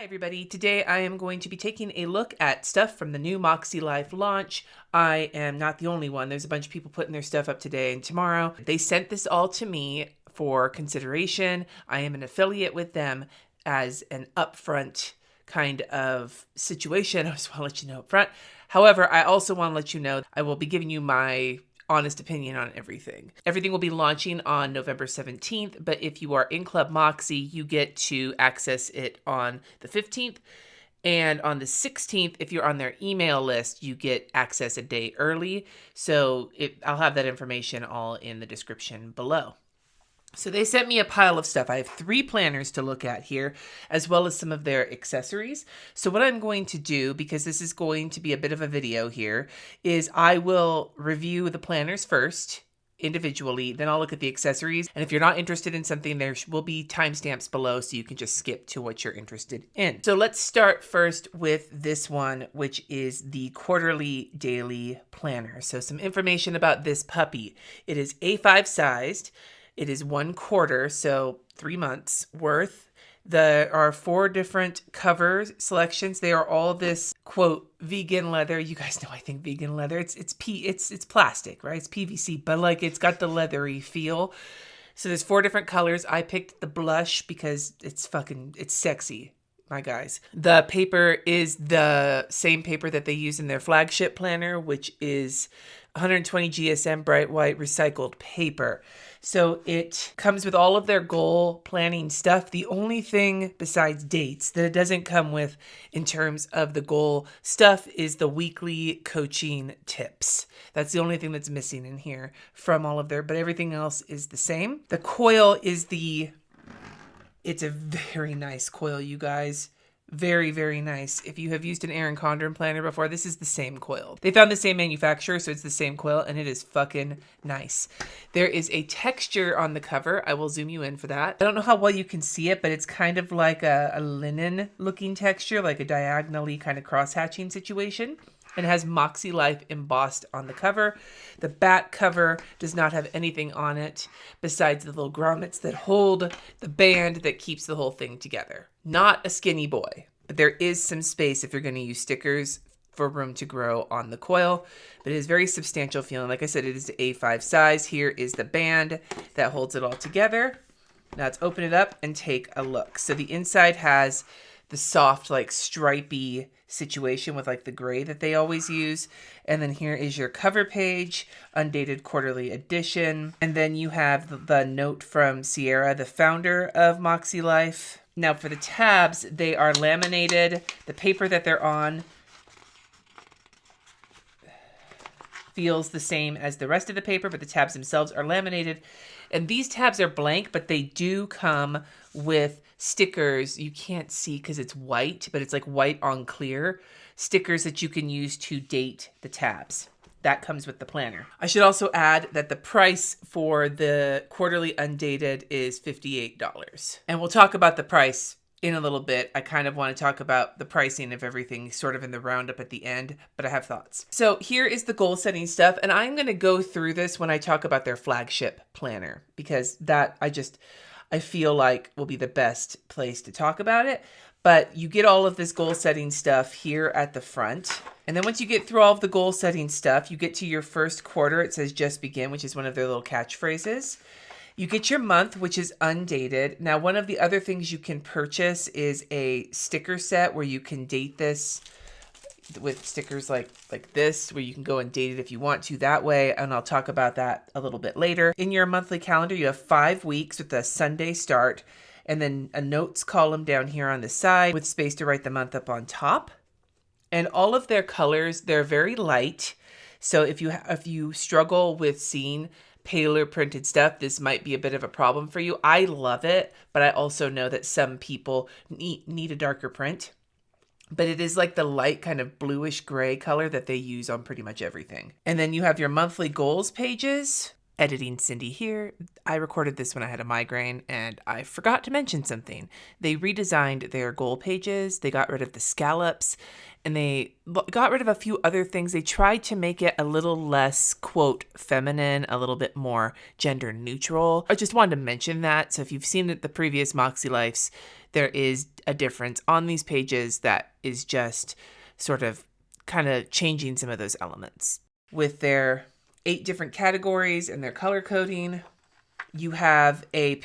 Hi everybody, today I am going to be taking a look at stuff from the new Makselife launch. I am not the only one. There's a bunch of people putting their stuff up today and tomorrow. They sent this all to me for consideration. I am an affiliate with them as an upfront kind of situation. I just want to let you know up front. However, I also want to let you know I will be giving you my honest opinion on everything. Everything will be launching on November 17th, but if you are in Club Moxie, you get to access it on the 15th. And on the 16th, if you're on their email list, you get access a day early. So I'll have that information all in the description below. So they sent me a pile of stuff. I have 3 planners to look at here, as well as some of their accessories. So what I'm going to do, because this is going to be a bit of a video here, is I will review the planners first, individually, then I'll look at the accessories. And if you're not interested in something, there will be timestamps below so you can just skip to what you're interested in. So let's start first with this one, which is the quarterly daily planner. So some information about this puppy. It is A5 sized. It is 1 quarter, so 3 months worth. There are 4 different cover selections. They are all this, quote, vegan leather. You guys know I think vegan leather. It's plastic, right? It's PVC, but like it's got the leathery feel. So there's 4 different colors. I picked the blush because it's sexy, my guys. The paper is the same paper that they use in their Flagship planner, which is 120 GSM bright white recycled paper. So it comes with all of their goal planning stuff. The only thing besides dates that it doesn't come with in terms of the goal stuff is the weekly coaching tips. That's the only thing that's missing in here from all of their, but everything else is the same. The coil is it's a very nice coil, you guys. Very, very nice. If you have used an Erin Condren planner before, this is the same coil. They found the same manufacturer, so it's the same coil, and it is fucking nice. There is a texture on the cover. I will zoom you in for that. I don't know how well you can see it, but it's kind of like a linen-looking texture, like a diagonally kind of cross-hatching situation. And it has Makselife embossed on the cover. The back cover does not have anything on it besides the little grommets that hold the band that keeps the whole thing together. Not a skinny boy, but there is some space if you're going to use stickers for room to grow on the coil. But it is very substantial feeling. Like I said, it is the A5 size. Here is the band that holds it all together. Now let's open it up and take a look. So the inside has the soft, like stripy situation with like the gray that they always use. And then here is your cover page, Undated Quarterly Edition. And then you have the note from Sierra, the founder of Makselife. Now for the tabs, they are laminated. The paper that they're on feels the same as the rest of the paper, but the tabs themselves are laminated. And these tabs are blank, but they do come with stickers. You can't see because it's white, but it's like white on clear stickers that you can use to date the tabs. That comes with the planner. I should also add that the price for the quarterly undated is $58. And we'll talk about the price in a little bit. I kind of want to talk about the pricing of everything sort of in the roundup at the end, but I have thoughts. So here is the goal setting stuff. And I'm going to go through this when I talk about their Flagship planner, because that I feel like will be the best place to talk about it. But you get all of this goal setting stuff here at the front. And then once you get through all of the goal setting stuff, you get to your first quarter. It says just begin, which is one of their little catchphrases. You get your month, which is undated. Now, one of the other things you can purchase is a sticker set where you can date this with stickers like this, where you can go and date it if you want to that way. And I'll talk about that a little bit later. In your monthly calendar, you have 5 weeks with a Sunday start, and then a notes column down here on the side with space to write the month up on top. And all of their colors, they're very light. So if you struggle with seeing paler printed stuff, this might be a bit of a problem for you. I love it, but I also know that some people need a darker print. But it is like the light kind of bluish gray color that they use on pretty much everything. And then you have your monthly goals pages. Editing Cindy here. I recorded this when I had a migraine and I forgot to mention something. They redesigned their goal pages. They got rid of the scallops and they got rid of a few other things. They tried to make it a little less, quote, feminine, a little bit more gender neutral. I just wanted to mention that. So if you've seen the previous Makselifes, there is a difference on these pages that is just sort of kind of changing some of those elements. With their 8 different categories and their color coding, you have a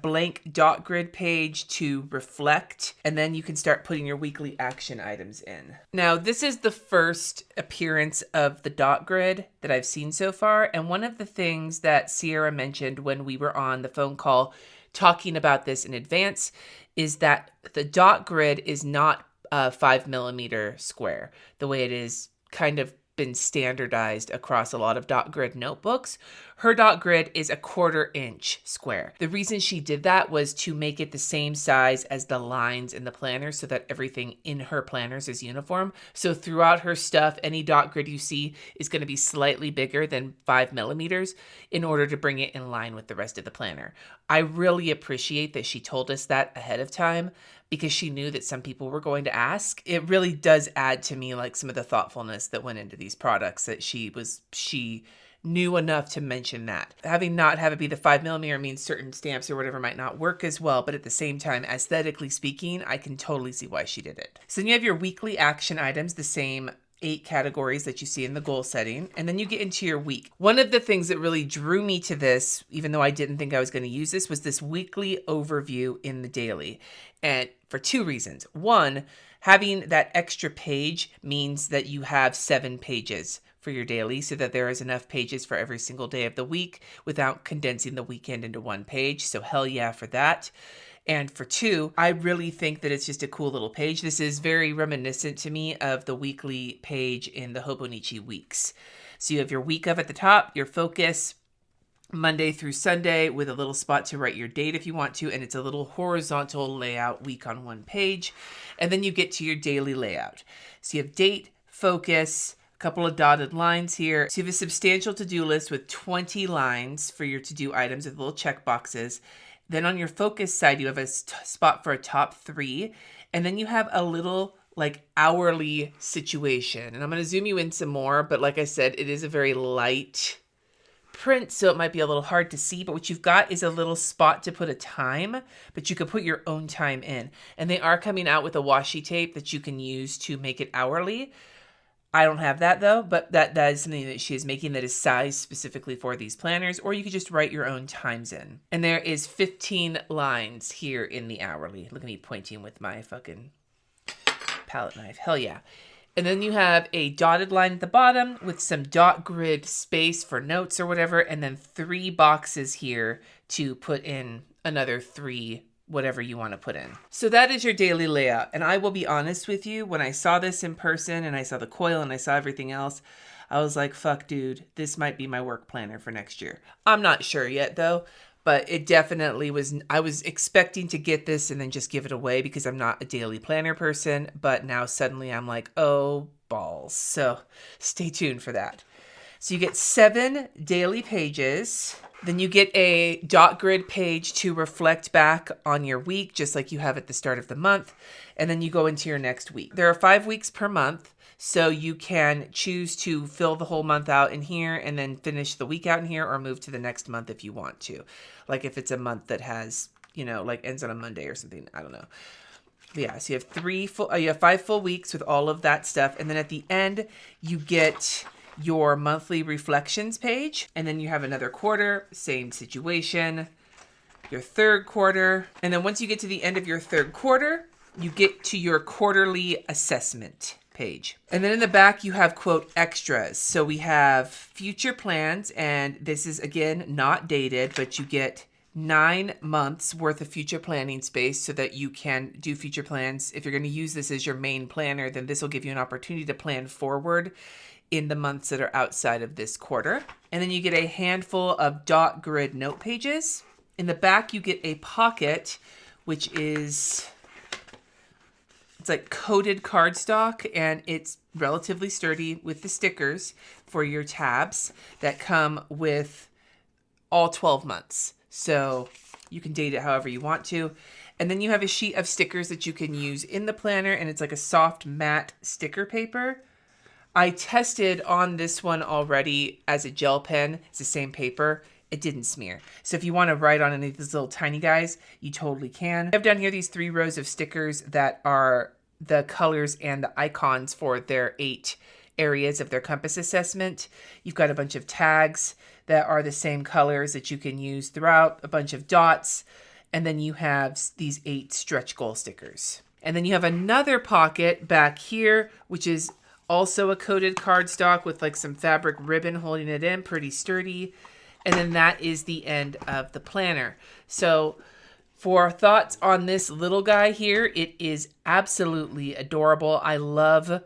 blank dot grid page to reflect, and then you can start putting your weekly action items in. Now, this is the first appearance of the dot grid that I've seen so far, and one of the things that Sierra mentioned when we were on the phone call talking about this in advance is that the dot grid is not a 5mm square, the way it is kind of been standardized across a lot of dot grid notebooks. Her dot grid is a 1/4 inch square. The reason she did that was to make it the same size as the lines in the planner so that everything in her planners is uniform. So throughout her stuff, any dot grid you see is going to be slightly bigger than 5mm in order to bring it in line with the rest of the planner. I really appreciate that she told us that ahead of time, because she knew that some people were going to ask. It really does add to me like some of the thoughtfulness that went into these products, that she knew enough to mention that. Having not have it be the 5mm means certain stamps or whatever might not work as well, but at the same time, aesthetically speaking, I can totally see why she did it. So then you have your weekly action items, the same 8 categories that you see in the goal setting, and then you get into your week. One of the things that really drew me to this, even though I didn't think I was going to use this, was this weekly overview in the daily. And for 2 reasons. One, having that extra page means that you have 7 pages for your daily, so that there is enough pages for every single day of the week without condensing the weekend into 1 page. So hell yeah for that. And for 2, I really think that it's just a cool little page. This is very reminiscent to me of the weekly page in the Hobonichi weeks. So you have your week of at the top, your focus, Monday through Sunday, with a little spot to write your date if you want to, and it's a little horizontal layout week on 1 page. And then you get to your daily layout. So you have date, focus, a couple of dotted lines here. So you have a substantial to-do list with 20 lines for your to-do items with little check boxes. Then on your focus side, you have a spot for a top 3. And then you have a little like hourly situation. And I'm going to zoom you in some more. But like I said, it is a very light print, so it might be a little hard to see. But what you've got is a little spot to put a time, but you can put your own time in. And they are coming out with a washi tape that you can use to make it hourly. I don't have that though, but that is something that she is making that is sized specifically for these planners, or you could just write your own times in. And there is 15 lines here in the hourly. Look at me pointing with my fucking palette knife. Hell yeah. And then you have a dotted line at the bottom with some dot grid space for notes or whatever, and then 3 boxes here to put in another 3 whatever you want to put in. So that is your daily layout. And I will be honest with you, when I saw this in person and I saw the coil and I saw everything else, I was like, fuck dude, this might be my work planner for next year. I'm not sure yet though, but it definitely was. I was expecting to get this and then just give it away because I'm not a daily planner person, but now suddenly I'm like, oh balls. So stay tuned for that. So you get 7 daily pages. Then you get a dot grid page to reflect back on your week, just like you have at the start of the month. And then you go into your next week. There are 5 weeks per month, so you can choose to fill the whole month out in here and then finish the week out in here, or move to the next month if you want to. Like if it's a month that has, like ends on a Monday or something. I don't know. But yeah, so you have 5 full weeks with all of that stuff. And then at the end, you get your monthly reflections page, and then you have another quarter, same situation, your 3rd quarter, and then once you get to the end of your 3rd quarter, you get to your quarterly assessment page. And then in the back you have quote extras. So we have future plans, and this is again not dated, but you get 9 months worth of future planning space so that you can do future plans. If you're going to use this as your main planner, then this will give you an opportunity to plan forward in the months that are outside of this quarter. And then you get a handful of dot grid note pages. In the back, you get a pocket, which is, it's like coated cardstock, and it's relatively sturdy with the stickers for your tabs that come with all 12 months. So you can date it however you want to. And then you have a sheet of stickers that you can use in the planner, and it's like a soft matte sticker paper. I tested on this one already as a gel pen. It's the same paper. It didn't smear. So if you want to write on any of these little tiny guys, you totally can. I have down here these 3 rows of stickers that are the colors and the icons for their 8 areas of their compass assessment. You've got a bunch of tags that are the same colors that you can use throughout, a bunch of dots, and then you have these 8 stretch goal stickers. And then you have another pocket back here, which is also a coated cardstock with like some fabric ribbon holding it in, pretty sturdy. And then that is the end of the planner. So for thoughts on this little guy here, it is absolutely adorable. I love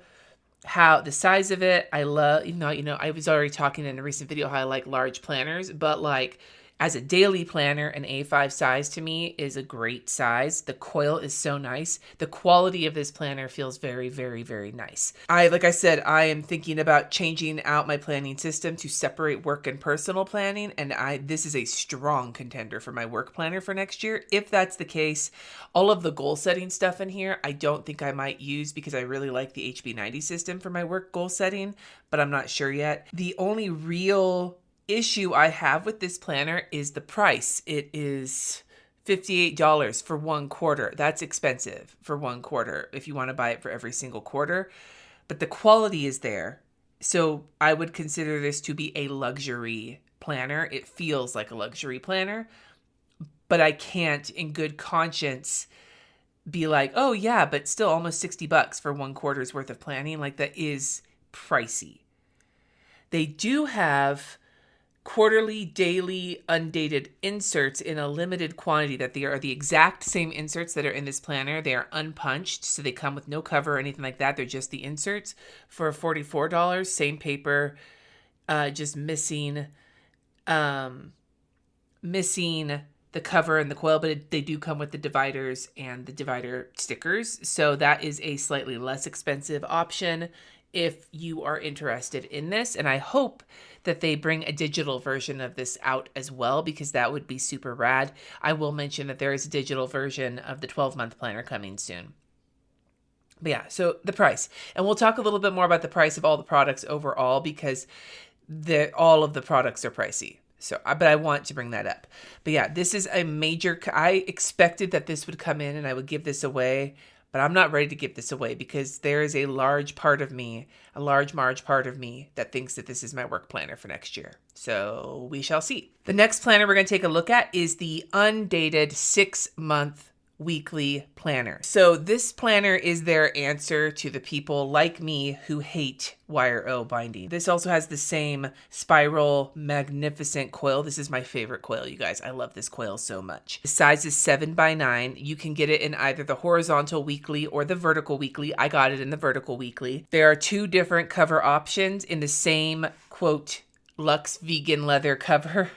how the size of it, I love, I was already talking in a recent video how I like large planners, but like as a daily planner, an A5 size to me is a great size. The coil is so nice. The quality of this planner feels very, very, very nice. Like I said, I am thinking about changing out my planning system to separate work and personal planning, and this is a strong contender for my work planner for next year. If that's the case, all of the goal setting stuff in here, I don't think I might use because I really like the HB90 system for my work goal setting, but I'm not sure yet. The only real issue I have with this planner is the price. It is $58 for 1 quarter. That's expensive for 1 quarter if you want to buy it for every single quarter, but the quality is there. So I would consider this to be a luxury planner. It feels like a luxury planner, but I can't in good conscience be like, oh yeah, but still almost $60 for 1 quarter's worth of planning. Like, that is pricey. They do have quarterly, daily, undated inserts in a limited quantity that they are the exact same inserts that are in this planner. They are unpunched, so they come with no cover or anything like that. They're just the inserts for $44. Same paper, just missing the cover and the coil, but they do come with the dividers and the divider stickers. So that is a slightly less expensive option if you are interested in this. And I hope that they bring a digital version of this out as well, because that would be super rad. I will mention that there is a digital version of the 12-month planner coming soon. But yeah, so the price. And we'll talk a little bit more about the price of all the products overall, because all of the products are pricey. So, but I want to bring that up. But yeah, this is a major, I expected that this would come in and I would give this away, but I'm not ready to give this away because there is a large part of me that thinks that this is my work planner for next year. So we shall see. The next planner we're going to take a look at is the Undated 6-month weekly planner. So this planner is their answer to the people like me who hate wire O binding. This also has the same spiral magnificent coil. This is my favorite coil, you guys. I love this coil so much. The size is 7x9. You can get it in either the horizontal weekly or the vertical weekly. I got it in the vertical weekly. There are 2 different cover options in the same, quote, luxe vegan leather cover.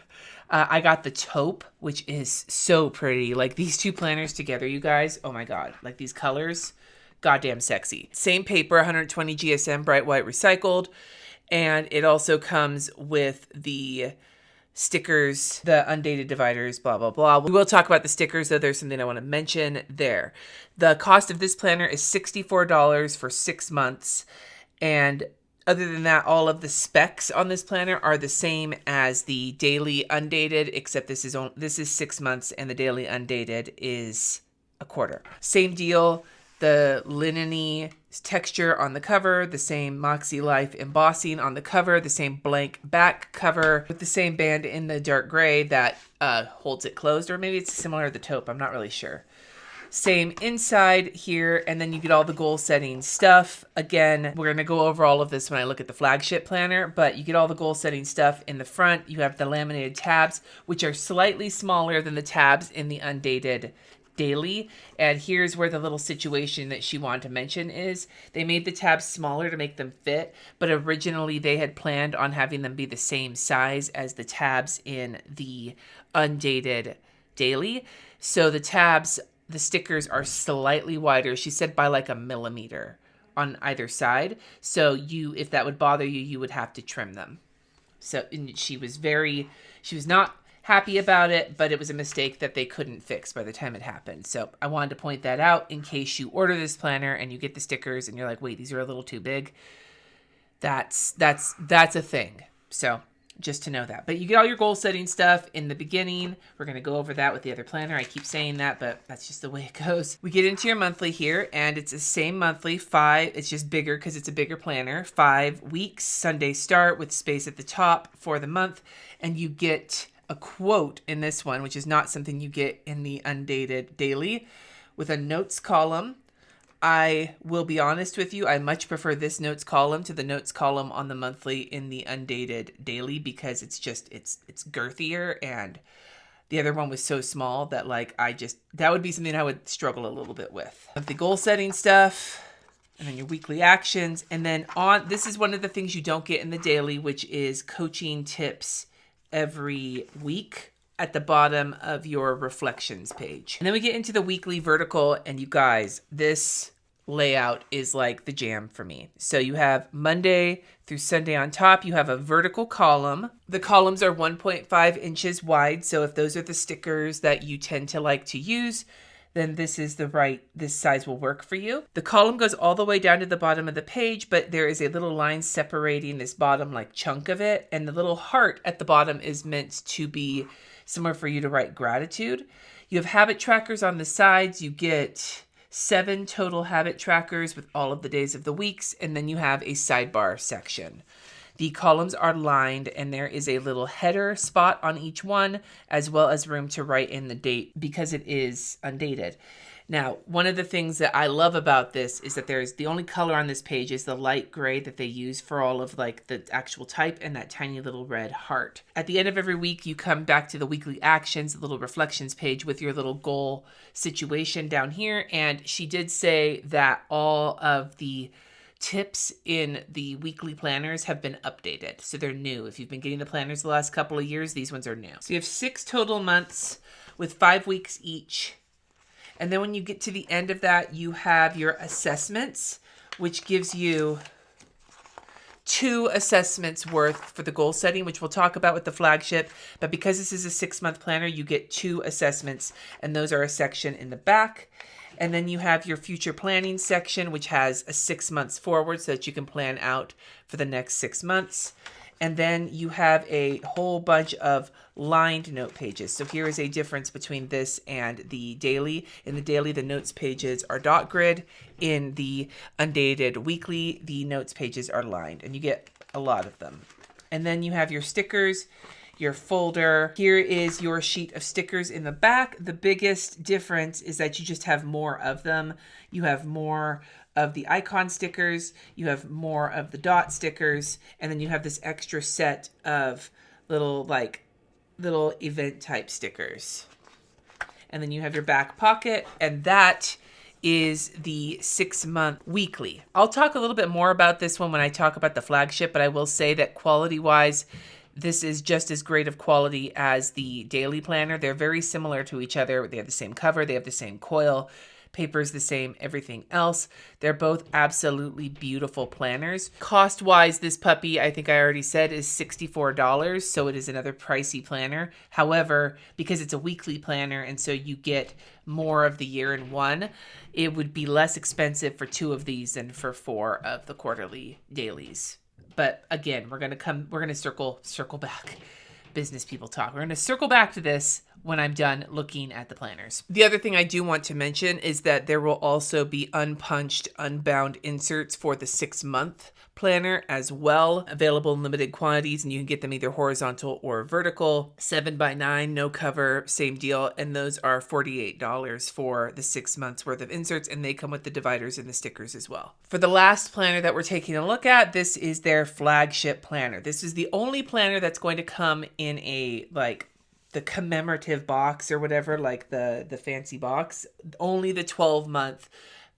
I got the taupe, which is so pretty. Like, these 2 planners together, you guys, oh my God. Like, these colors, goddamn sexy. Same paper, 120 GSM, bright white recycled. And it also comes with the stickers, the undated dividers, blah, blah, blah. We will talk about the stickers, though. There's something I want to mention there. The cost of this planner is $64 for 6 months. And other than that, all of the specs on this planner are the same as the daily undated, except this is 6 months and the daily undated is a quarter. Same deal, the linen-y texture on the cover, the same Makselife embossing on the cover, the same blank back cover with the same band in the dark gray that holds it closed, or maybe it's similar to the taupe, I'm not really sure. Same inside here, and then you get all the goal setting stuff. Again, we're going to go over all of this when I look at the Flagship planner, but you get all the goal setting stuff in the front. You have the laminated tabs, which are slightly smaller than the tabs in the Undated daily. And here's where the little situation that she wanted to mention is. They made the tabs smaller to make them fit, but originally they had planned on having them be the same size as the tabs in the Undated daily. So the tabs, the stickers are slightly wider. She said by like 1 millimeter on either side. So if that would bother you, you would have to trim them. So she was not happy about it, but it was a mistake that they couldn't fix by the time it happened. So I wanted to point that out in case you order this planner and you get the stickers and you're like, wait, these are a little too big. That's a thing. So just to know that. But you get all your goal setting stuff in the beginning. We're going to go over that with the other planner. I keep saying that, but that's just the way it goes. We get into your monthly here, and it's the same monthly, 5. It's just bigger because it's a bigger planner. 5 weeks, Sunday start with space at the top for the month. And you get a quote in this one, which is not something you get in the Undated Daily, with a notes column. I will be honest with you, I much prefer this notes column to the notes column on the monthly in the Undated Daily, because it's girthier, and the other one was so small that that would be something I would struggle a little bit with. The goal setting stuff, and then your weekly actions, and then this is one of the things you don't get in the daily, which is coaching tips every week at the bottom of your reflections page. And then we get into the weekly vertical, and you guys, this layout is like the jam for me. So you have Monday through Sunday on top. You have a vertical column. The columns are 1.5 inches wide. So if those are the stickers that you tend to like to use, then this size will work for you. The column goes all the way down to the bottom of the page, but there is a little line separating this bottom chunk of it. And the little heart at the bottom is meant to be somewhere for you to write gratitude. You have habit trackers on the sides. You get 7 total habit trackers with all of the days of the weeks. And then you have a sidebar section. The columns are lined, and there is a little header spot on each one, as well as room to write in the date because it is undated. Now, one of the things that I love about this is that the only color on this page is the light gray that they use for all of the actual type, and that tiny little red heart. At the end of every week, you come back to the weekly actions, the little reflections page with your little goal situation down here. And she did say that all of the tips in the weekly planners have been updated. So they're new. If you've been getting the planners the last couple of years, these ones are new. So you have 6 total months with 5 weeks each. And then when you get to the end of that, you have your assessments, which gives you 2 assessments worth for the goal setting, which we'll talk about with the flagship. But because this is a 6-month planner, you get 2 assessments, and those are a section in the back. And then you have your future planning section, which has a 6 months forward so that you can plan out for the next 6 months. And then you have a whole bunch of lined note pages. So here is a difference between this and the daily. In the daily, the notes pages are dot grid. In the Undated weekly, the notes pages are lined, and you get a lot of them. And then you have your stickers, your folder. Here is your sheet of stickers in the back. The biggest difference is that you just have more of them. You have more of the icon stickers, you have more of the dot stickers, and then you have this extra set of little event type stickers. And then you have your back pocket, and that is the 6-month weekly. I'll talk a little bit more about this one when I talk about the flagship, but I will say that quality-wise, this is just as great of quality as the daily planner. They're very similar to each other. They have the same cover, they have the same coil, paper's the same, everything else. They're both absolutely beautiful planners. Cost-wise, this puppy, I think I already said, is $64, so it is another pricey planner. However, because it's a weekly planner and so you get more of the year in one, it would be less expensive for 2 of these than for 4 of the quarterly dailies. But again, we're gonna circle back. Business people talk. We're going to circle back to this when I'm done looking at the planners. The other thing I do want to mention is that there will also be unpunched, unbound inserts for the 6-month planner as well, available in limited quantities, and you can get them either horizontal or vertical. 7x9, no cover, same deal, and those are $48 for the 6 months worth of inserts, and they come with the dividers and the stickers as well. For the last planner that we're taking a look at, this is their flagship planner. This is the only planner that's going to come in a the commemorative box or whatever, the fancy box. Only the 12-month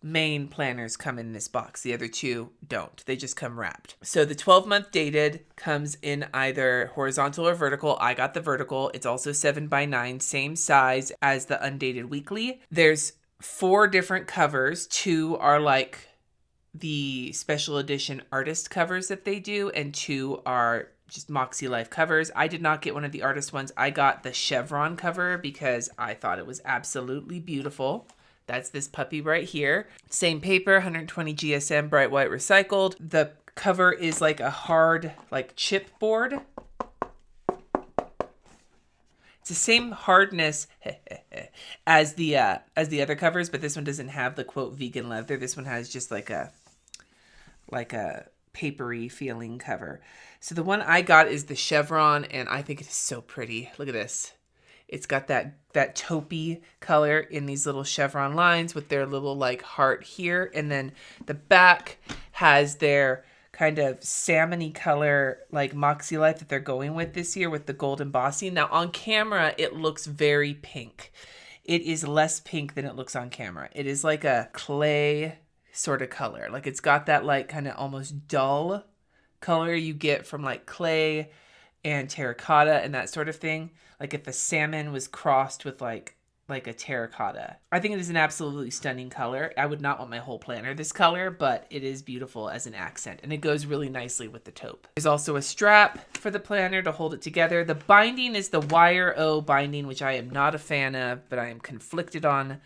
main planners come in this box. The other 2 don't. They just come wrapped. So the 12-month dated comes in either horizontal or vertical. I got the vertical. It's also 7x9, same size as the Undated weekly. There's 4 different covers. 2 are the special edition artist covers that they do, and 2 are just Makselife covers. I did not get one of the artist ones. I got the chevron cover because I thought it was absolutely beautiful. That's this puppy right here. Same paper, 120 GSM, bright white recycled. The cover is like a hard, like chipboard. It's the same hardness as the other covers, but this one doesn't have the quote vegan leather. This one has just like a papery feeling cover. So the one I got is the chevron, and I think it is so pretty. Look at this. It's got that taupey color in these little chevron lines with their little like heart here. And then the back has their kind of salmon-y color like Makselife that they're going with this year with the gold embossing. Now on camera, it looks very pink. It is less pink than it looks on camera. It is like a clay sort of color. Like it's got that like kind of almost dull color you get from like clay and terracotta and that sort of thing. Like if a salmon was crossed with like a terracotta. I think it is an absolutely stunning color. I would not want my whole planner this color, but it is beautiful as an accent and it goes really nicely with the taupe. There's also a strap for the planner to hold it together. The binding is the wire O binding, which I am not a fan of, but I am conflicted on.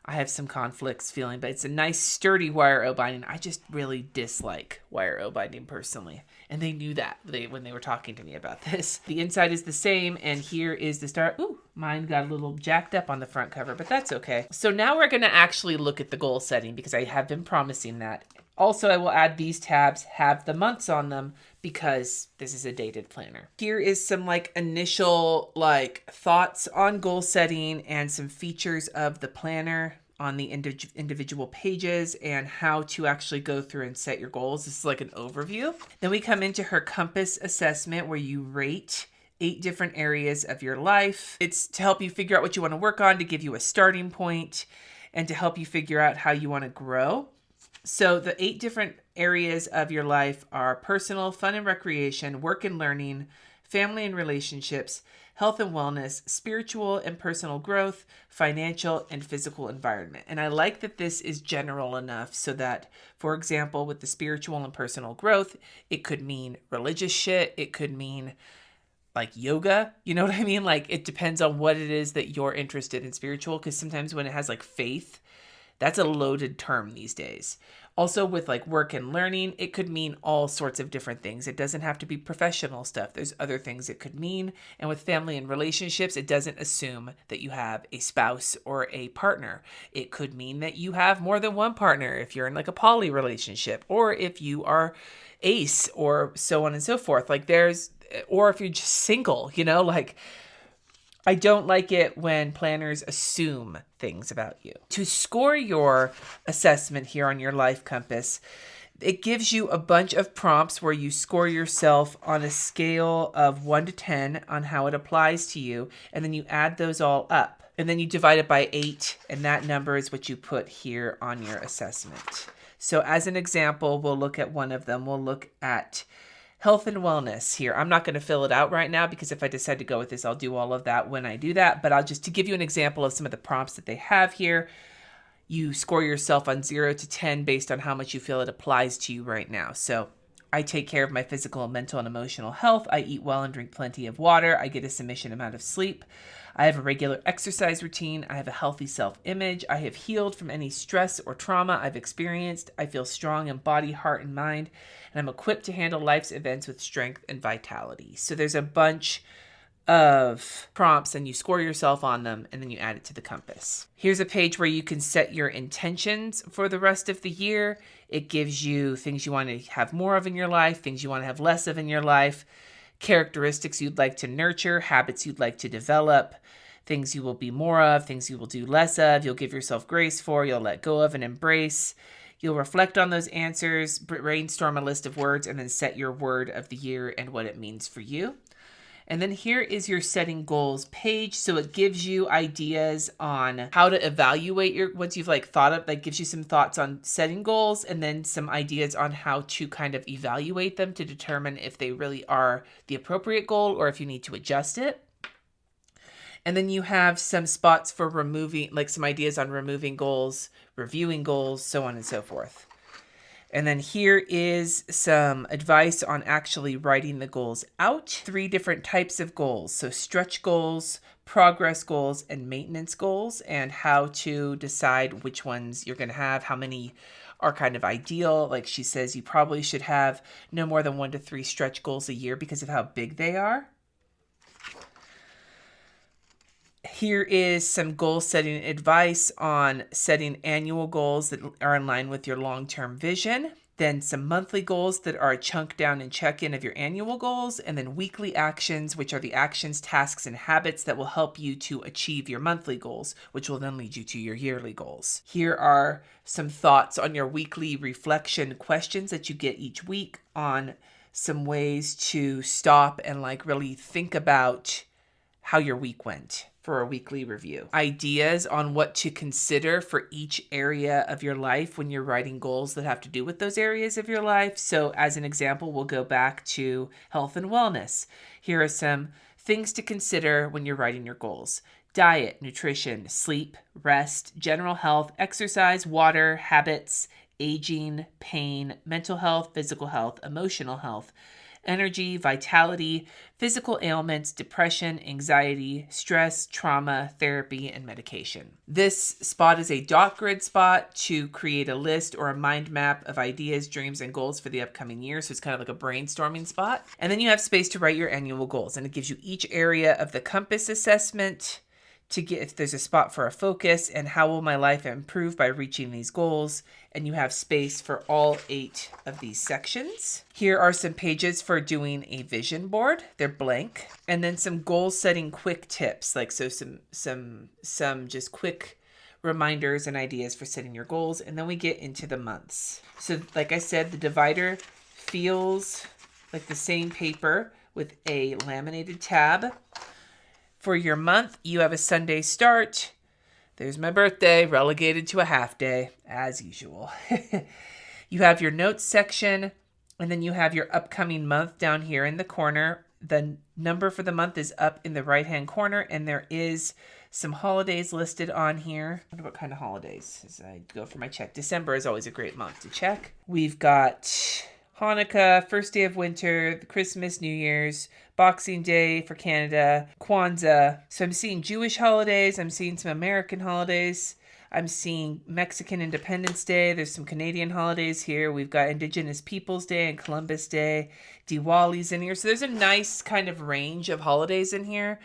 I have some conflicts feeling, but it's a nice sturdy wire O binding. I just really dislike wire O binding personally. And they knew that when they were talking to me about this. The inside is the same, and here is the star. Ooh, mine got a little jacked up on the front cover, but that's okay. So now we're gonna actually look at the goal setting because I have been promising that. Also, I will add these tabs, have the months on them because this is a dated planner. Here is some like initial like thoughts on goal setting and some features of the planner on the individual pages and how to actually go through and set your goals. This is like an overview. Then we come into her compass assessment where you rate 8 different areas of your life. It's to help you figure out what you want to work on, to give you a starting point, and to help you figure out how you want to grow. So the 8 different areas of your life are personal, fun and recreation, work and learning, family and relationships, health and wellness, spiritual and personal growth, financial and physical environment. And I like that this is general enough so that, for example, with the spiritual and personal growth, it could mean religious shit. It could mean like yoga, you know what I mean? Like it depends on what it is that you're interested in spiritual, because sometimes when it has like faith, that's a loaded term these days. Also with like work and learning, it could mean all sorts of different things. It doesn't have to be professional stuff. There's other things it could mean. And with family and relationships, it doesn't assume that you have a spouse or a partner. It could mean that you have more than one partner if you're in like a poly relationship, or if you are ace, or so on and so forth. Like or if you're just single, you know, like I don't like it when planners assume things about you. To score your assessment here on your life compass, it gives you a bunch of prompts where you score yourself on a scale of 1 to 10 on how it applies to you, and then you add those all up. And then you divide it by 8, and that number is what you put here on your assessment. So as an example, we'll look at one of them. We'll look at health and wellness here. I'm not going to fill it out right now because if I decide to go with this, I'll do all of that when I do that. But to give you an example of some of the prompts that they have here, you score yourself on 0 to 10 based on how much you feel it applies to you right now. So I take care of my physical, mental, and emotional health. I eat well and drink plenty of water. I get a sufficient amount of sleep. I have a regular exercise routine. I have a healthy self-image. I have healed from any stress or trauma I've experienced. I feel strong in body, heart, and mind. And I'm equipped to handle life's events with strength and vitality. So there's a bunch of prompts and you score yourself on them and then you add it to the compass. Here's a page where you can set your intentions for the rest of the year. It gives you things you want to have more of in your life, things you want to have less of in your life, characteristics you'd like to nurture, habits you'd like to develop, things you will be more of, things you will do less of, you'll give yourself grace for, you'll let go of and embrace. You'll reflect on those answers, brainstorm a list of words, and then set your word of the year and what it means for you. And then here is your setting goals page. So it gives you ideas on how to evaluate once you've thought of, gives you some thoughts on setting goals and then some ideas on how to kind of evaluate them to determine if they really are the appropriate goal or if you need to adjust it. And then you have some spots for removing, some ideas on removing goals, reviewing goals, so on and so forth. And then here is some advice on actually writing the goals out. 3 different types of goals. So stretch goals, progress goals, and maintenance goals, and how to decide which ones you're going to have, how many are kind of ideal. Like she says, you probably should have no more than 1 to 3 stretch goals a year because of how big they are. Here is some goal setting advice on setting annual goals that are in line with your long-term vision. Then some monthly goals that are a chunk down and check-in of your annual goals. And then weekly actions, which are the actions, tasks, and habits that will help you to achieve your monthly goals, which will then lead you to your yearly goals. Here are some thoughts on your weekly reflection questions that you get each week on some ways to stop and really think about how your week went for a weekly review. Ideas on what to consider for each area of your life when you're writing goals that have to do with those areas of your life. So as an example, we'll go back to health and wellness. Here are some things to consider when you're writing your goals: diet, nutrition, sleep, rest, general health, exercise, water, habits, aging, pain, mental health, physical health, emotional health, energy, vitality, physical ailments, depression, anxiety, stress, trauma, therapy, and medication. This spot is a dot grid spot to create a list or a mind map of ideas, dreams, and goals for the upcoming year. So it's kind of like a brainstorming spot. And then you have space to write your annual goals. And it gives you each area of the compass assessment to get if there's a spot for a focus and how will my life improve by reaching these goals. And you have space for all 8 of these sections. Here are some pages for doing a vision board. They're blank. And then some goal setting quick tips, some just quick reminders and ideas for setting your goals. And then we get into the months. So like I said, the divider feels like the same paper with a laminated tab. For your month, you have a Sunday start. There's my birthday, relegated to a half day, as usual. You have your notes section, and then you have your upcoming month down here in the corner. The number for the month is up in the right-hand corner, and there is some holidays listed on here. I wonder what kind of holidays as I go for my check. December is always a great month to check. We've got Hanukkah, first day of winter, Christmas, New Year's, Boxing Day for Canada, Kwanzaa. So I'm seeing Jewish holidays. I'm seeing some American holidays. I'm seeing Mexican Independence Day. There's some Canadian holidays here. We've got Indigenous Peoples Day and Columbus Day. Diwali's in here. So there's a nice kind of range of holidays in here.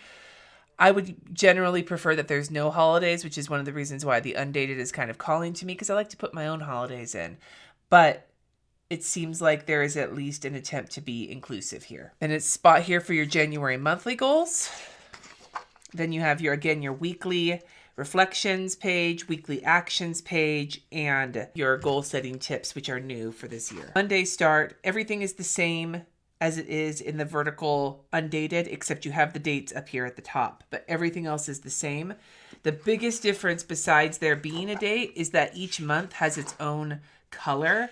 I would generally prefer that there's no holidays, which is one of the reasons why the Undated is kind of calling to me, because I like to put my own holidays in. But it seems like there is at least an attempt to be inclusive here. Then it's spot here for your January monthly goals. Then you have your weekly reflections page, weekly actions page, and your goal setting tips, which are new for this year. Monday start, everything is the same as it is in the vertical Undated, except you have the dates up here at the top, but everything else is the same. The biggest difference besides there being a date is that each month has its own color.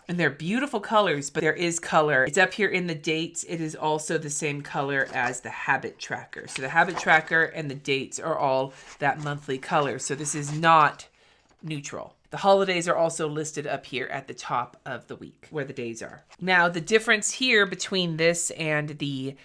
And they're beautiful colors, but there is color. It's up here in the dates. It is also the same color as the habit tracker. So the habit tracker and the dates are all that monthly color. So this is not neutral. The holidays are also listed up here at the top of the week where the days are. Now, the difference here between this and the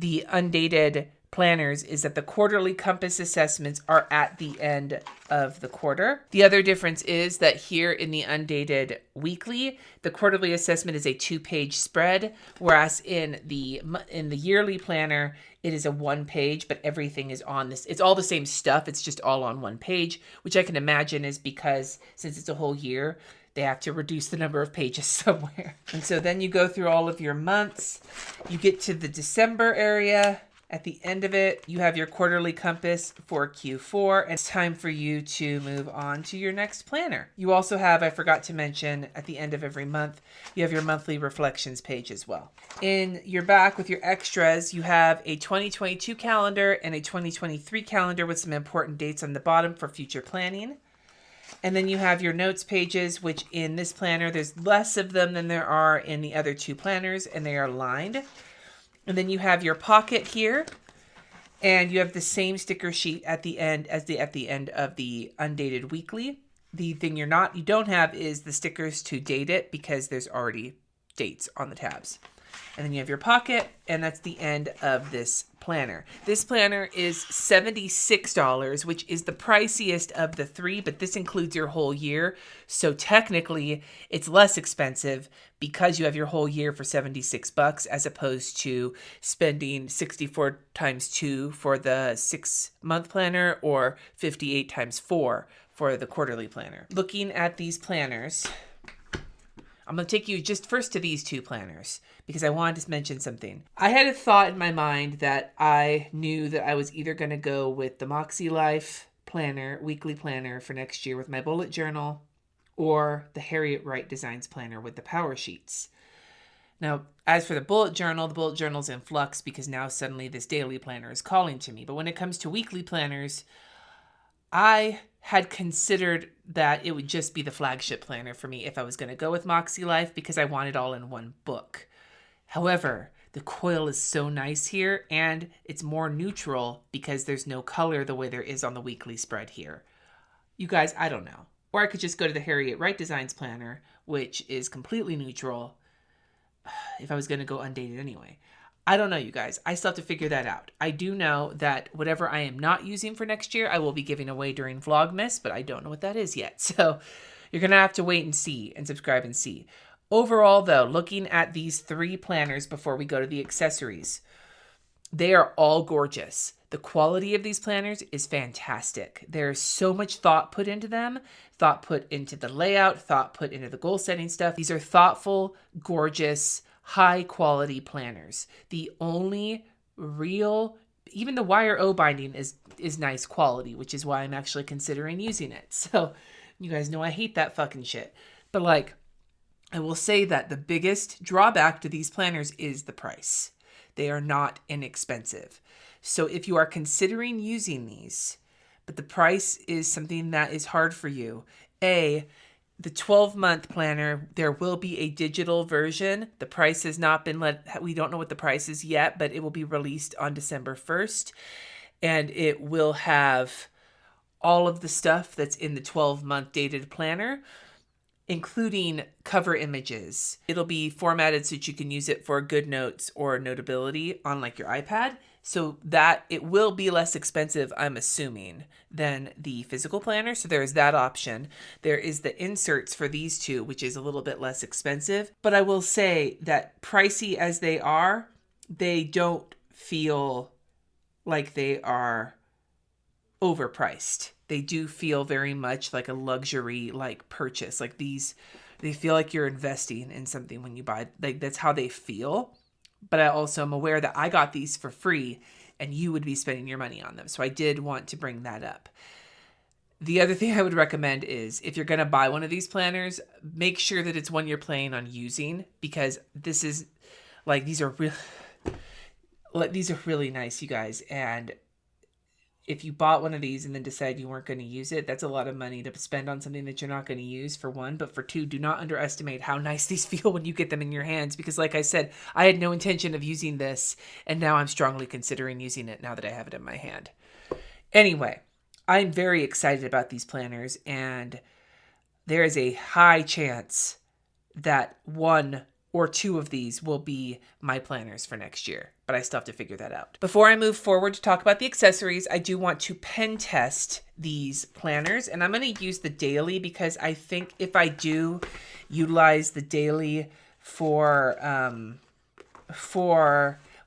Undated planners is that the quarterly compass assessments are at the end of the quarter. The other difference is that here in the Undated weekly, the quarterly assessment is a 2-page spread, whereas in the yearly planner, it is a 1-page, but everything is on this. It's all the same stuff. It's just all on 1 page, which I can imagine is because since it's a whole year, they have to reduce the number of pages somewhere. And so then you go through all of your months. You get to the December area. At the end of it, you have your quarterly compass for Q4, and it's time for you to move on to your next planner. You also have, I forgot to mention, at the end of every month, you have your monthly reflections page as well. In your back with your extras, you have a 2022 calendar and a 2023 calendar with some important dates on the bottom for future planning. And then you have your notes pages, which in this planner, there's less of them than there are in the other 2 planners, and they are lined. And then you have your pocket here, and you have the same sticker sheet at the end as at the end of the Undated weekly. The thing you don't have is the stickers to date it, because there's already dates on the tabs. And then you have your pocket, and that's the end of this planner. This planner is $76, which is the priciest of the three, but this includes your whole year. So technically, it's less expensive because you have your whole year for $76, as opposed to spending 64 times 2 for the 6-month planner or 58 times 4 for the quarterly planner. Looking at these planners, I'm going to take you just first to these two planners because I wanted to mention something. I had a thought in my mind that I knew that I was either going to go with the Makselife planner, weekly planner for next year with my bullet journal, or the Harriet Wright Designs planner with the power sheets. Now, as for the bullet journal's in flux because now suddenly this daily planner is calling to me. But when it comes to weekly planners, I had considered that it would just be the Flagship planner for me if I was going to go with Makselife, because I want it all in one book. However, the coil is so nice here, and it's more neutral because there's no color the way there is on the weekly spread here. You guys, I don't know. Or I could just go to the Harriet Wright Designs planner, which is completely neutral, if I was going to go undated anyway. I don't know, you guys. I still have to figure that out. I do know that whatever I am not using for next year, I will be giving away during Vlogmas, but I don't know what that is yet. So you're going to have to wait and see and subscribe and see. Overall, though, looking at these three planners before we go to the accessories, they are all gorgeous. The quality of these planners is fantastic. There's so much thought put into them, thought put into the layout, thought put into the goal setting stuff. These are thoughtful, gorgeous, high quality planners. The only real, even the wire O binding is nice quality, which is why I'm actually considering using it. So you guys know I hate that fucking shit. But like, I will say that the biggest drawback to these planners is the price. They are not inexpensive. So if you are considering using these, but the price is something that is hard for you, the 12-month planner, there will be a digital version. The price has not been we don't know what the price is yet, but it will be released on December 1st. And it will have all of the stuff that's in the 12-month dated planner, including cover images. It'll be formatted so that you can use it for good notes or notability on like your iPad. So that it will be less expensive, I'm assuming, than the physical planner. So there's that option. There is the inserts for these two, which is a little bit less expensive. But I will say that pricey as they are, they don't feel like they are overpriced. They do feel very much like a luxury like purchase. Like these, they feel like you're investing in something when you buy. Like that's how they feel. But I also am aware that I got these for free and you would be spending your money on them. So I did want to bring that up. The other thing I would recommend is if you're going to buy one of these planners, make sure that it's one you're planning on using, because this is like, these are really nice, you guys. And if you bought one of these and then decided you weren't going to use it, that's a lot of money to spend on something that you're not going to use, for one. But for two, do not underestimate how nice these feel when you get them in your hands. Because like I said, I had no intention of using this, and now I'm strongly considering using it now that I have it in my hand. Anyway, I'm very excited about these planners, and there is a high chance that one or two of these will be my planners for next year, but I still have to figure that out. Before I move forward to talk about the accessories, I do want to pen test these planners, and I'm going to use the daily because I think if I do utilize the daily for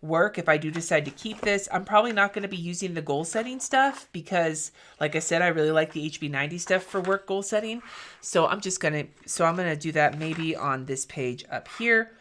work, if I do decide to keep this, I'm probably not going to be using the goal setting stuff because, like I said, I really like the HB90 stuff for work goal setting. So I'm going to do that maybe on this page up here,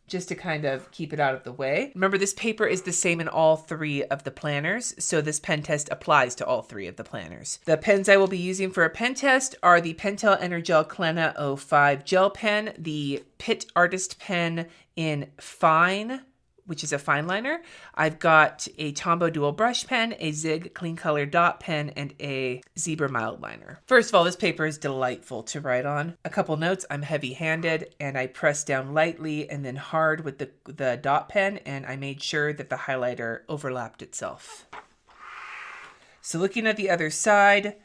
just to kind of keep it out of the way. Remember, this paper is the same in all three of the planners, so this pen test applies to all three of the planners. The pens I will be using for a pen test are the Pentel Energel Klena 05 gel pen, the Pitt Artist pen in Fine, which is a fine liner. I've got a Tombow dual brush pen, a Zig clean color dot pen, and a Zebra mild liner. First of all, this paper is delightful to write on. A couple notes, I'm heavy-handed, and I pressed down lightly and then hard with the dot pen, and I made sure that the highlighter overlapped itself. So looking at the other side,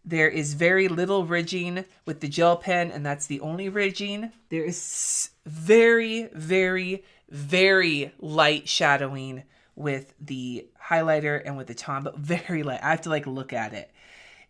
There is very little ridging with the gel pen, and that's the only ridging. There is very, very, very light shadowing with the highlighter and with the Tom, but very light. I have to like look at it.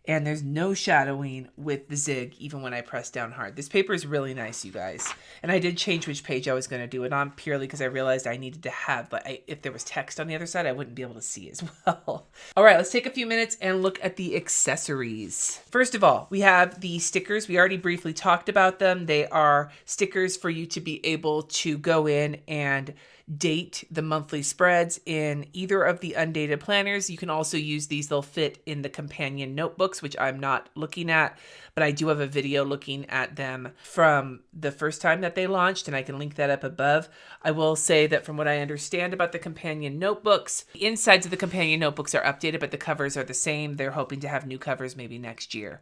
And there's no shadowing with the zig, even when I press down hard. This paper is really nice, you guys. And I did change which page I was going to do it on purely because I realized I needed to have, but if there was text on the other side, I wouldn't be able to see as well. All right, let's take a few minutes and look at the accessories. First of all, we have the stickers. We already briefly talked about them. They are stickers for you to be able to go in and date the monthly spreads in either of the Undated planners. You can also use these. They'll fit in the companion notebooks, which I'm not looking at, but I do have a video looking at them from the first time that they launched, and I can link that up above. I will say that from what I understand about the companion notebooks, the insides of the companion notebooks are updated, but the covers are the same. They're hoping to have new covers maybe next year.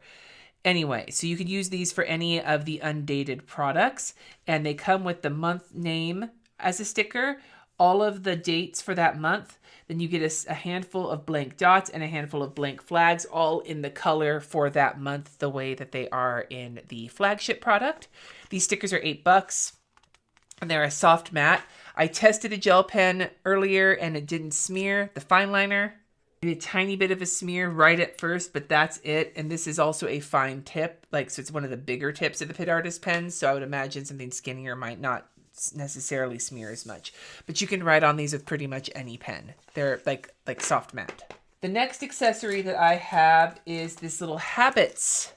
Anyway, so you could use these for any of the Undated products, and they come with the month name as a sticker, all of the dates for that month. Then you get a handful of blank dots and a handful of blank flags, all in the color for that month, the way that they are in the Flagship product. These stickers are $8 and they're a soft matte. I tested a gel pen earlier and it didn't smear. The fine liner, a tiny bit of a smear right at first, but that's it. And this is also a fine tip, so it's one of the bigger tips of the Pit Artist pens. So I would imagine something skinnier might not necessarily smear as much, but you can write on these with pretty much any pen. They're like soft matte. The next accessory that I have is this little habits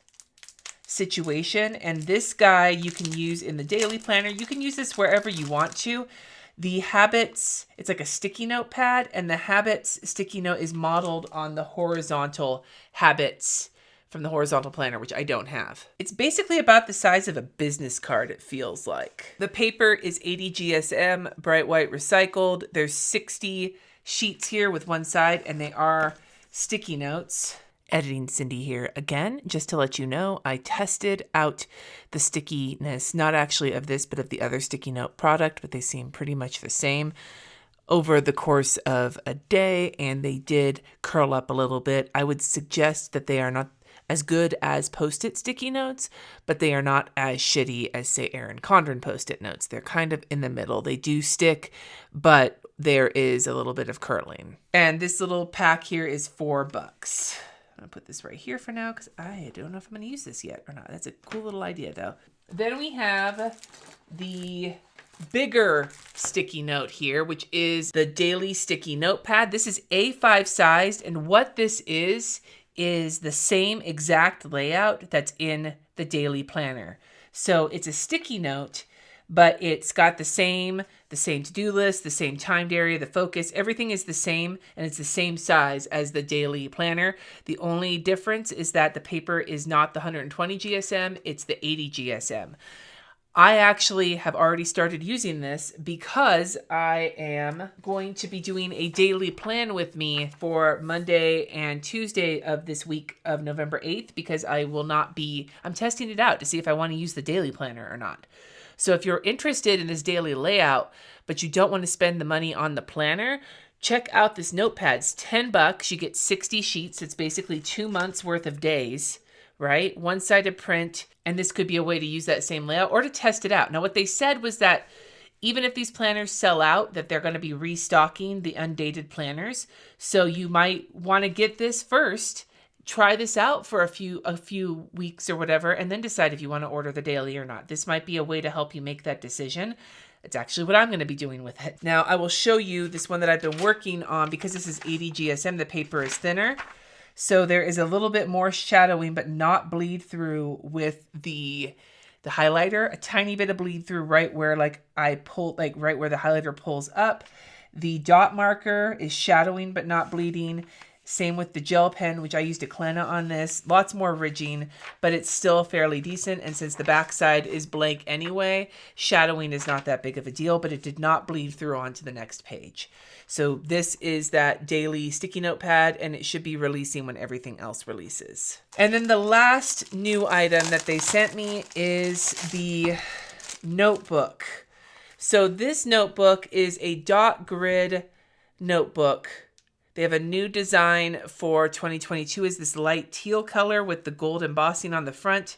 situation, and this guy you can use in the daily planner. You can use this wherever you want to. The habits, it's like a sticky note pad, and the habits sticky note is modeled on the horizontal habits from the horizontal planner, which I don't have. It's basically about the size of a business card, it feels like. The paper is 80 GSM, bright white recycled. There's 60 sheets here with one side, and they are sticky notes. Editing Cindy here again, just to let you know, I tested out the stickiness, not actually of this, but of the other sticky note product, but they seem pretty much the same over the course of a day, and they did curl up a little bit. I would suggest that they are not as good as Post-it sticky notes, but they are not as shitty as, say, Erin Condren Post-it notes. They're kind of in the middle. They do stick, but there is a little bit of curling. And this little pack here is $4. I'm going to put this right here for now because I don't know if I'm going to use this yet or not. That's a cool little idea, though. Then we have the bigger sticky note here, which is the daily sticky notepad. This is A5 sized, and what this is the same exact layout that's in the daily planner. So it's a sticky note, but it's got the same to-do list, the same timed area, the focus, everything is the same, and it's the same size as the daily planner. The only difference is that the paper is not the 120 GSM, it's the 80 GSM. I actually have already started using this because I am going to be doing a daily plan with me for Monday and Tuesday of this week of November 8th, because I'm testing it out to see if I want to use the daily planner or not. So if you're interested in this daily layout, but you don't want to spend the money on the planner, check out this notepad. It's $10. You get 60 sheets. It's basically 2 months worth of days, right? One-sided print. And this could be a way to use that same layout or to test it out. Now, what they said was that even if these planners sell out, that they're going to be restocking the Undated planners. So you might want to get this first, try this out for a few weeks or whatever, and then decide if you want to order the daily or not. This might be a way to help you make that decision. It's actually what I'm going to be doing with it. Now, I will show you this one that I've been working on. Because this is 80 GSM, the paper is thinner. So there is a little bit more shadowing, but not bleed through with the highlighter. A tiny bit of bleed through right where right where the highlighter pulls up. The dot marker is shadowing, but not bleeding. Same with the gel pen, which I used a Klena on this. Lots more ridging, but it's still fairly decent. And since the backside is blank anyway, shadowing is not that big of a deal, but it did not bleed through onto the next page. So this is that daily sticky notepad, and it should be releasing when everything else releases. And then the last new item that they sent me is the notebook. So this notebook is a dot grid notebook They have a new design for 2022 is this light teal color with the gold embossing on the front.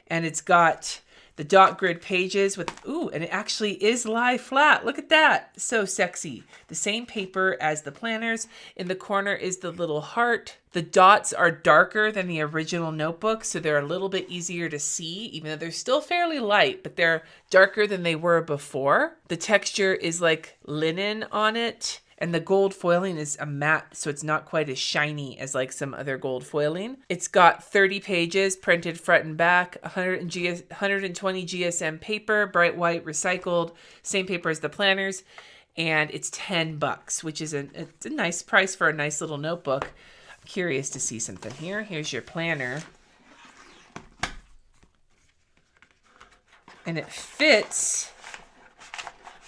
And it's got the dot grid pages with, ooh, and it actually is lie flat. Look at that. So sexy. The same paper as the planners. In the corner is the little heart. The dots are darker than the original notebook, so they're a little bit easier to see, even though they're still fairly light, but they're darker than they were before. The texture is like linen on it. And the gold foiling is a matte, so it's not quite as shiny as like some other gold foiling. It's got 30 pages printed front and back, 120 GSM paper, bright white, recycled, same paper as the planners, and it's $10, which is it's a nice price for a nice little notebook. I'm curious to see something here. Here's your planner. And it fits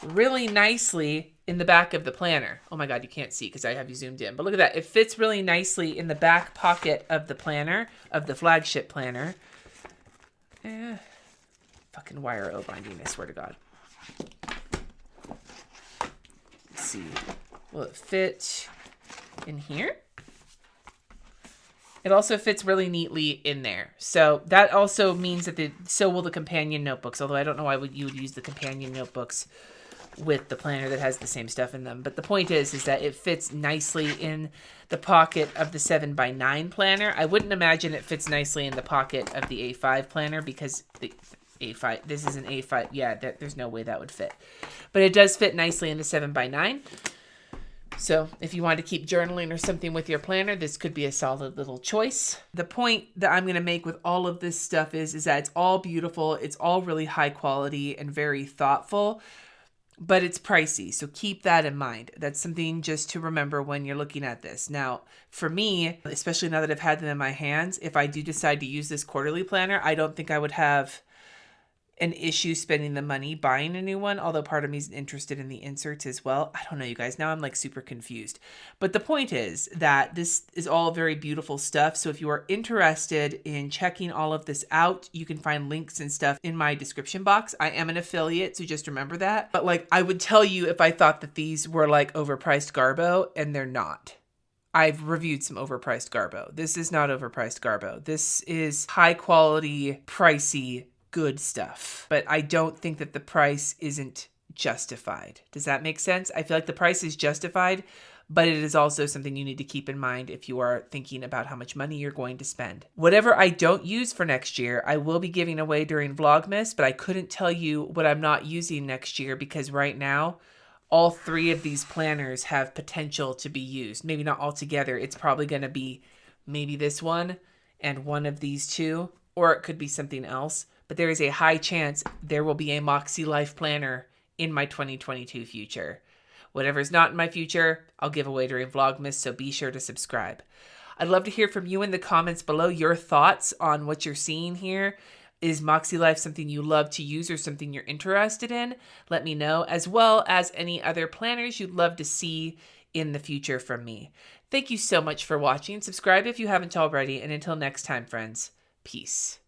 really nicely in the back of the planner. Oh my God, you can't see because I have you zoomed in. But look at that. It fits really nicely in the back pocket of the planner, of the Flagship planner. Fucking wire O binding, I swear to God. Let's see. Will it fit in here? It also fits really neatly in there. So that also means that so will the companion notebooks, although I don't know why you would use the companion notebooks with the planner that has the same stuff in them. But the point is that it fits nicely in the pocket of the 7x9 planner. I wouldn't imagine it fits nicely in the pocket of the A5 planner because the A5, this is an A5. Yeah, there's no way that would fit. But it does fit nicely in the 7x9. So if you want to keep journaling or something with your planner, this could be a solid little choice. The point that I'm going to make with all of this stuff is that it's all beautiful. It's all really high quality and very thoughtful. But it's pricey, so keep that in mind. That's something just to remember when you're looking at this. Now, for me, especially now that I've had them in my hands, if I do decide to use this quarterly planner, I don't think I would have an issue spending the money buying a new one, although part of me is interested in the inserts as well. I don't know, you guys. Now I'm like super confused. But the point is that this is all very beautiful stuff. So if you are interested in checking all of this out, you can find links and stuff in my description box. I am an affiliate, so just remember that. But like, I would tell you if I thought that these were like overpriced Garbo, and they're not. I've reviewed some overpriced Garbo. This is not overpriced Garbo. This is high quality, pricey, good stuff. But I don't think that the price isn't justified. Does that make sense? I feel like the price is justified, but it is also something you need to keep in mind if you are thinking about how much money you're going to spend. Whatever I don't use for next year, I will be giving away during Vlogmas, but I couldn't tell you what I'm not using next year because right now, all 3 of these planners have potential to be used. Maybe not all together. It's probably going to be maybe this one and one of these 2, or it could be something else. But there is a high chance there will be a Makselife planner in my 2022 future. Whatever's not in my future, I'll give away during Vlogmas, so be sure to subscribe. I'd love to hear from you in the comments below, your thoughts on what you're seeing here. Is Makselife something you love to use or something you're interested in? Let me know, as well as any other planners you'd love to see in the future from me. Thank you so much for watching. Subscribe if you haven't already, and until next time, friends, peace.